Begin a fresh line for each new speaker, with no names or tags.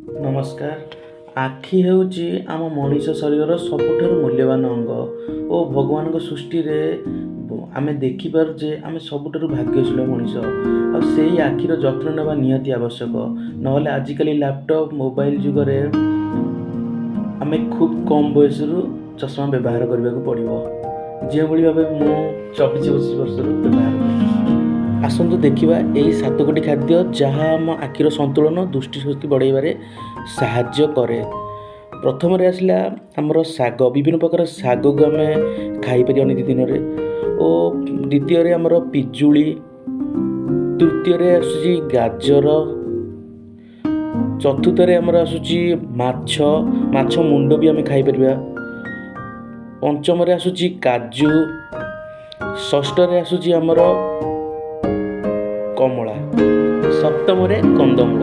नमस्कार। आखि ହେଉଛି ଆମ ମଣିଷ ଶରୀରର ସବୁଠାରୁ ମୂଲ୍ୟବାନ ଅଙ୍ଗ ଓ ଭଗବାନଙ୍କ ସୃଷ୍ଟିରେ ଆମେ ଦେଖିପାରୁଛେ ଆମେ ସବୁଠାରୁ ଭାଗ୍ୟଶୀଳ ମଣିଷ। ଆଉ ସେଇ ଆଖିର ଯତ୍ନ ନେବା ନିହାତି ଆବଶ୍ୟକ। ନହେଲେ ଆଜିକାଲି ଲ୍ୟାପଟପ୍ ମୋବାଇଲ ଯୁଗରେ ଆମେ ଖୁବ୍ କମ୍ ବୟସରୁ ଚଷମା ବ୍ୟବହାର କରିବାକୁ ପଡ଼ିବ, ଯେଉଁଭଳି ଭାବେ ମୁଁ 24-25 ବର୍ଷରୁ ବ୍ୟବହାର କରୁଛି। ଆସନ୍ତୁ ଦେଖିବା ଏହି 7 ଖାଦ୍ୟ ଯାହା ଆମ ଆଖିର ସନ୍ତୁଳନ ଦୃଷ୍ଟିଶକ୍ତି ବଢ଼ାଇବାରେ ସାହାଯ୍ୟ କରେ। ପ୍ରଥମରେ ଆସିଲା ଆମର ଶାଗ। ବିଭିନ୍ନ ପ୍ରକାର ଶାଗକୁ ଆମେ ଖାଇପାରିବା ନିତିଦିନରେ। ଓ ଦ୍ୱିତୀୟରେ ଆମର ପିଜୁଳି। ତୃତୀୟରେ ଆସୁଛି ଗାଜର। ଚତୁର୍ଥରେ ଆମର ଆସୁଛି ମାଛ ମୁଣ୍ଡ ବି ଆମେ ଖାଇପାରିବା। ପଞ୍ଚମରେ ଆସୁଛି କାଜୁ। ଷଷ୍ଠରେ ଆସୁଛି ଆମର କମଳା। ସପ୍ତମରେ କନ୍ଦମୂଳ।